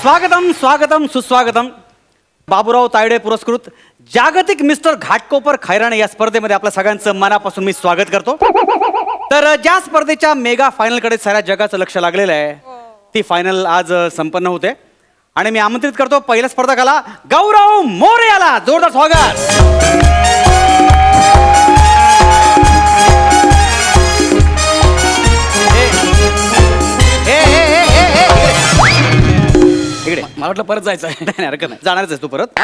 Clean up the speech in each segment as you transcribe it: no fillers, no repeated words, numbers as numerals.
स्वागतम स्वागतम सुस्वागतम. बाबूराव तायडे पुरस्कृत जागतिक मिस्टर घाटकोपर खैराणे या स्पर्धेमध्ये आपल्या सगळ्यांचं मनापासून मी स्वागत करतो. तर ज्या स्पर्धेच्या मेगा फायनलकडे साऱ्या जगाचं लक्ष लागलेलं आहे ती फायनल आज संपन्न होते आणि मी आमंत्रित करतो पहिल्या स्पर्धकाला गौरव मोरे याला. जोरदार स्वागत. इकडे मला वाटलं परत जायचं आहे. नाही हरकत नाही, जाणारच आहेस तू परत.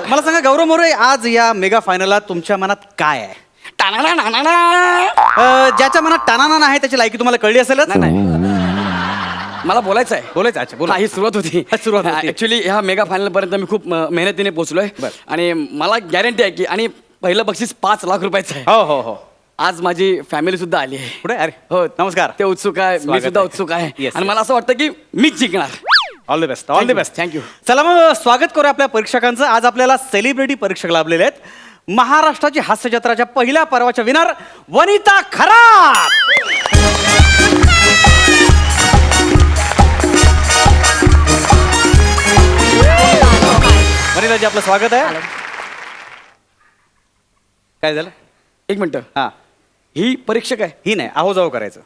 मला सांगा गौरव मोरे, आज या मेगा फायनलला तुमच्या मनात काय आहे? टाणाना नानाना. ज्याच्या मनात टाणाना आहे त्याची लायकी तुम्हाला कळली असेलच. नाही मला बोलायचं आहे. बोलायचं. अच्छा बोला. ही सुरुवात होती. ऍक्च्युली ह्या मेगा फायनल पर्यंत मी खूप मेहनतीने पोहोचलोय आणि मला गॅरंटी आहे की आणि पहिलं बक्षीस 5 लाख रुपयाचं आहे. हो हो हो. आज माझी फॅमिली सुद्धा आली आहे. पुढे अरे हो नमस्कार. ते उत्सुक आहे, मी स्वागत सुद्धा आहे. उत्सुक आहे. Yes, आणि yes. मला असं वाटतं की मीच जिंकणार. All the best. All the best. Thank you. चला मग स्वागत करूया आपल्या परीक्षकांचं. आज आपल्याला सेलिब्रिटी परीक्षक लाभलेले आहेत. महाराष्ट्राची हास्य जत्राच्या पहिल्या पर्वाच्या विनर वनिता खरात. वनिताजी आपलं स्वागत आहे. काय झालं? एक मिनिट. हा ही परीक्षक आहे? ही नाही, आहो जाऊ करायचं.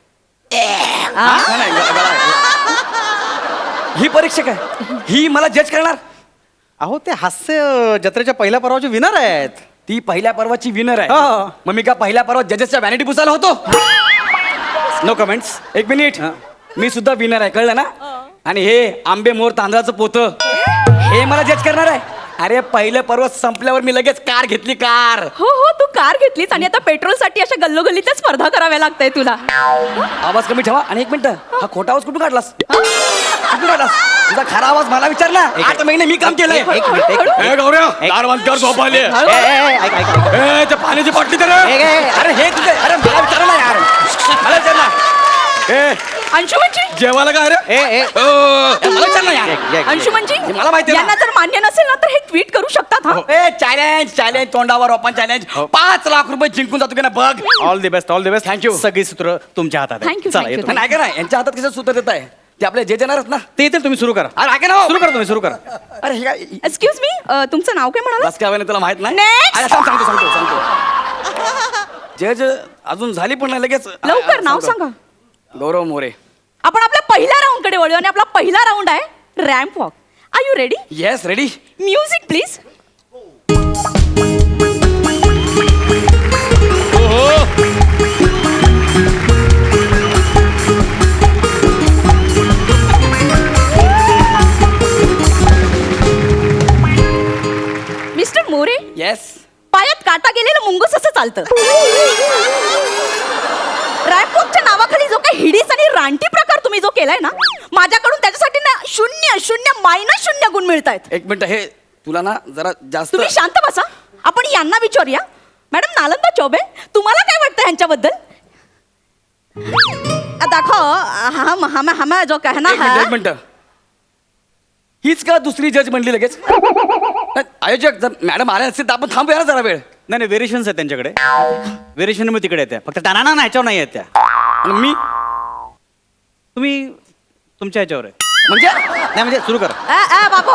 नाही, नाही, गळा आहे. ही परीक्षक आहे, ही मला जज करणार? अहो ते हास्य जत्रेच्या पहिल्या पर्वाचे विनर आहेत. ती पहिल्या पर्वाची विनर आहे. हो. मग मी का पहिल्या पर्वात जजेसच्या व्हॅनिटी पुसायला होतो? No comments. एक मिनिट. मी सुद्धा विनर आहे, कळलं ना? आणि हे आंबे मोर तांदळाचं पोतं हे मला जज करणार आहे? अरे पहिलं पर्व संपल्यावर मी लगेच कार घेतली. कार हो हो, तू कार घेतलीस आणि आता पेट्रोलसाठी अशा गल्लोगल्लीत स्पर्धा कराव्या लागताय तुला. आवाज कमी ठेवा. आणि एक मिनिट, हा खोटा आवाज कुठून काढलास? कुठून काढलास? तुझा खरा आवाज मला विचार ना. 8 महिने मी काम केलंय. एक मिनिट. ए, गौरव, दार बंद कर, झोप आली. ए, ते पाण्याची बाटली तर अरे हे तुझे. अरे मला विचार ना यार, मला विचार ना. ए अंशुमनजी, जेवायला का? अरे मला विचार ना यार. अंशुमनजी, मला माहिती आहे ना. यांना जर मान्य नसेल ना तर हे ट्विट करू शकतात. हा ए चॅलेंज चॅलेंज तोंडावर ओपन चॅलेंज. 5 लाख रुपये जिंकून जातो की ना बघ. All the best. All the best. Thank you. सगळी सूत्र तुमच्या हातात आहेत. Thank you, चला thank you. येतो. नाही का ना, यांच्या हातात कसं सूत्र देत आहे? ते आपले जे देणारच ना. ते येतील, तुम्ही सुरू करा. अरे ऐका ना. सुरू करा, तुम्ही सुरू करा. अरे हे काय एक्सक्यूज मी, तुमचं नाव काय म्हणाला? बस काय तुला माहित नाही? Next. अरे सांगतो. जज अजून झाली पण नाही लगेच. लवकर नाव सांगा. गौरव मोरे. आपण आपल्या पहिल्या राऊंड कडे वळूया आणि आपला पहिला राऊंड आहे ramp walk. Are you ready? Yes ready. Music please. Mister More, yes. पायात काटा गेलेलं मुंगूस असं चालतं. रॅम्पवॉकच्या नावाखाली जो काही हिडीस आणि रानटी प्रकार तुम्ही जो केलाय ना, माझ्याकडून त्याच्यासाठी ना 0 गुण मिळत आहेत. एक मिनिट, हे तुला ना जरा जास्त. तुम्ही शांत बसा. आपण यांना विचारूया. मॅडम नालंदा चौबे, तुम्हाला काय वाटतं ह्यांच्याबद्दल? देखो हम जो कहना एक मिनिट, है. एक मिनिट. हीच का दुसरी जज म्हणली लगेच? आयोजक जर मॅडम आल्या असतील तर आपण थांबूया ना जरा वेळ. नाही नाही, व्हेरिएशन्स आहेत त्यांच्याकडे. व्हेरिएशन मग तिकडे येत्या, फक्त टाणा ना ह्याच्यावर नाही येत्या. आणि मी तुम्ही तुमच्या ह्याच्यावर आहे. म्हणजे नाही म्हणजे सुरू करा. ए बाबू,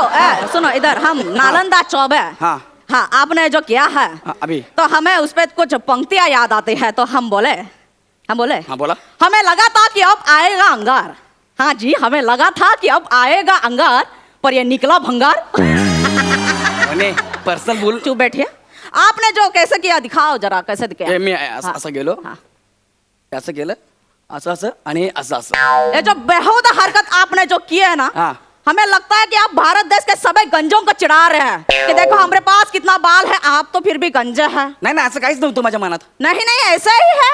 सुनो इधर. हम नालंदा चौबे. हाँ. हाँ, आपने जो किया है अभी तो हमें उस पर कुछ पंक्तियां याद आती है, तो हम बोले. हाँ बोला. हमें लगा था कि अब आएगा अंगार. हाँ जी, हमें लगा था कि अब आएगा अंगार, पर ये निकला भंगार. पर्सनल बोल. चुप बैठिए. आपने जो कैसे किया दिखाओ जरा, कैसे किया? मी असं गेलो, हाँ. असं केलं, असं आणि असं. ये जो बेहुदा हरकत आपने जो की है ना, हाँ. हमें लगता है कि आप भारत देश के सभी गंजों को चिढ़ा रहे हैं कि देखो हमारे पास कितना बाल है, आप तो फिर भी गंजे हैं. नाही ना, असं काहीच नव्हतं माझ्या मनात. नहीं नहीं, ऐसा ही है.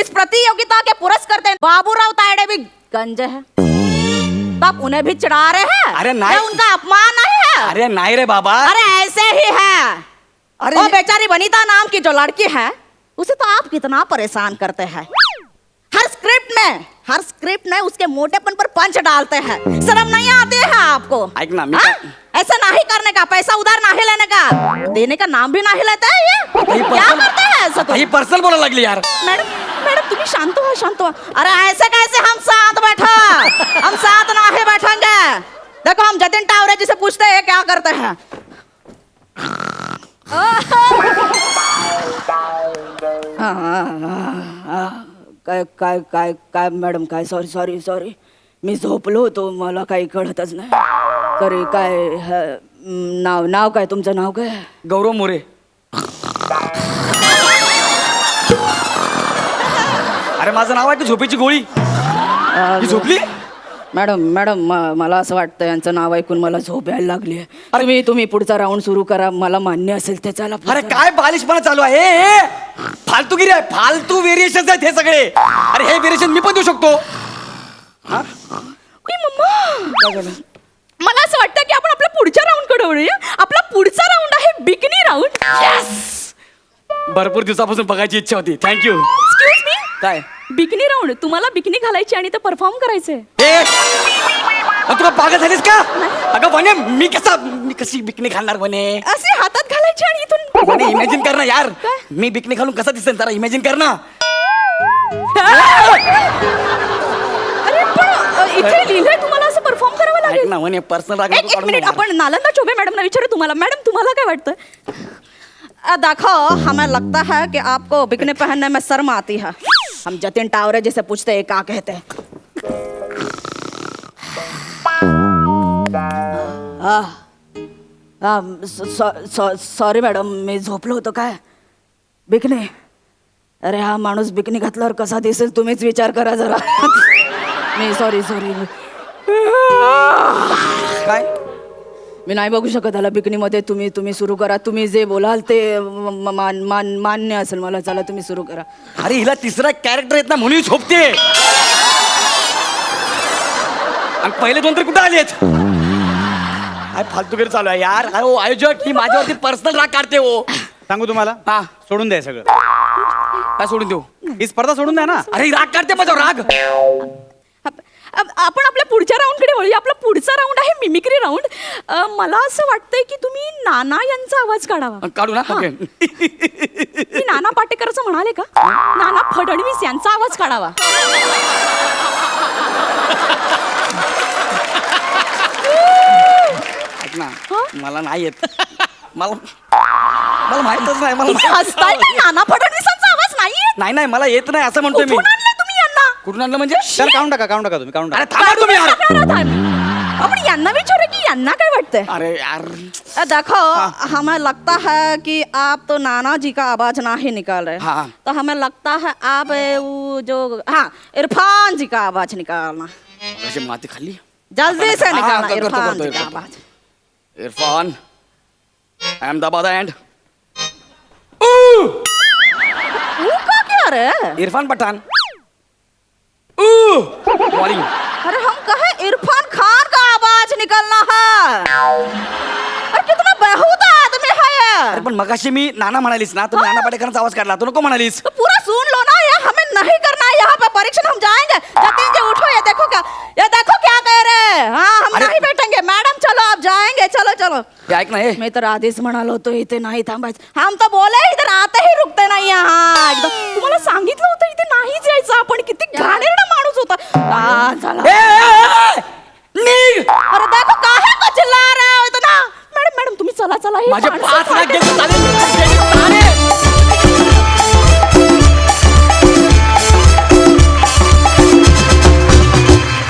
इस प्रतियोगिता के पुरस्कर्ता बाबूराव तायडे भी गंजे हैं, तो आप उन्हें भी चिढ़ा रहे हैं. अरे नहीं. ये उनका अपमान नहीं है. अरे नाही रे बाबा. अरे ऐसे ही है. अरे वो बेचारी वनिता नाम की जो लड़की है, उसे तो आप कितना परेशान करते हैं. हर स्क्रिप्ट में उसके मोटेपन पर पंच डालते हैं. शर्म नहीं आती है आपको? ऐक ना, मी हाँ? ऐसा नहीं करने का, पैसा उधार नहीं लेने का, देने का नाम भी नहीं लेता है ये. क्या करते हैं ऐसा? ही पर्सनल बोलायला लागली यार. मैडम मैडम तुम्ही शांत व्हा. अरे ऐसे कैसे हम साथ बैठा, हम साथ नहीं बैठेंगे. देखो हम जतिन टावरे जी से पूछते हैं क्या करते हैं. काय काय काय काय मॅडम काय सॉरी मी झोपलो तो मला काही कळतच नाही. सॉरी काय नाव काय तुमचं नाव काय. गौरव मोरे. अरे माझं नाव आहे की झोपेची गोळी. ही झोपली. मॅडम मला असं वाटतं यांचं नाव ऐकून मला झोप यायला लागली आहे. तुम्ही पुढचा राऊंड सुरू करा. मला मान्य असेल ते चला. अरे काय बालिशपणा चालू आहे हे? फालतूगिरी आहे. फालतू व्हेरिएशन आहेत हे सगळे. अरे हे व्हेरिएशन मी पण देऊ शकतो. मला असं वाटतं की आपण आपल्या पुढच्या राऊंड कडे वळूया. आपला पुढचा राऊंड आहे बिकनी राऊंड. भरपूर दिवसापासून बघायची इच्छा होती. थँक्यू. Excuse me. काय बिकनी राऊंड तुम्हाला बिकनी घालायची आणि ते परफॉर्म करायचंय. तुला पागल झालीस का? अगं वने मी कशी बिकनी घालणार वने? असे हातात घालायची आणि इथून वने इमॅजिन कर ना यार. मी बिकनी घालून कसा दिसेल जरा इमॅजिन कर ना. अरे पण इथे लिहिलंय तुम्हाला असं परफॉर्म करावं लागेल ना वने पर्सनल. एक मिनिट आपण नालंदा चौबे मॅडमना विचारू. मॅडम तुम्हाला काय वाटतं. देखो हमें लगता है कि आपको बिकनी पहनने में शर्म आती है. हम जतिन टावरे जैसे पूछते हैं क्या कहते हैं. सॉरी मॅडम मी झोपलो होतो काय. बिकनी. अरे हा माणूस बिकनी घातल्यावर कसा दिसेल तुम्हीच विचार करा जरा. मी सॉरी काय मी नाही बघू शकत आला बिकनीमध्ये. तुम्ही सुरू करा. तुम्ही जे बोलाल ते मान्य असेल मला. चला तुम्ही सुरू करा. अरे हिला तिसरा कॅरेक्टर येत ना म्हणून झोपते. आणि पहिले दोन तरी कुठे आलेत. काय फालतूगिरी चालू आहे यार. अरे ओ आयोजक ही माझ्यावरती पर्सनल राग काढते हो. सांगू तुम्हाला. हा सोडून द्या सगळं. काय सोडून देऊ. ही स्पर्धा सोडून द्या ना. अरे ही राग काढते माझ्यावर राग. आपण आपल्या पुढच्या राऊंडकडे वळूया. आपला पुढचा राऊंड आहे मिमिक्री राऊंड. मला असं वाटतंय की तुम्ही नाना यांचा आवाज काढावा. काढू ना. ओके. मी नाना पाटेकरचं म्हणाले का. नाना फडणवीस यांचा आवाज काढावा. ऐक ना मला नाही येत. मला माहितच नाही. तुम्ही हसताय काय. नाना फडणवीसांचा आवाज नाहीये. नाही मला येत नाही असं म्हणतोय मी. कुठून आणलं तुम्ही यांना. कुठून आणलं म्हणजे. तर काढून टाका तुम्ही काढून अरे टाका. थांबा तुम्ही यार. आपण यांना विचारू की यांना काय वाटतंय. अरे यार देखो हमें लगता है कि आप तो नाना जी का आवाज नहीं निकाल रहे. हाँ. तो हमें लगता है आप वो जो इरफान जी का आवाज निकालना. कशी माती खाल्ली. जल्दी से निकालना करतो, इरफान जी करतो. का आवाज. इरफान अहमदाबाद एंड वो का क्या रे. इरफान पठान. बॉलिंग. अरे हम कहे इरफान खान का आवाज निकलना है. अरे कितना बेहुदा आदमी है ये. अरे पण मगाशी मी नाना म्हणालीस ना. तुम्ही नाना पाटेकरांचा आवाज काढला. तू नको म्हणालीस. तो पूरा सुन लो ना. ये हमें नहीं करना है. यहाँ पे परीक्षण हम जाएंगे. जतिन जी उठो. ये देखो क्या कह रहे हैं. हाँ हम नहीं बैठेंगे. मैडम चलो आप जाएंगे. चलो हे ऐक ना हे. मी तर आधीच म्हणालो होतो इथे नाही थांबायचं. हम तो बोले इधर आते ही रुकते नाही यहाँ एकदम. तुम्हाला सांगितलं होतं इथे नाहीच यायचं आपण. किती घाणेरडा माणूस होता. चला. निघ. अरे देखो काहे को चिल्ला रहे हो इतना. मॅडम तुम्ही चला. माझे 5 लाख गेले चालेल.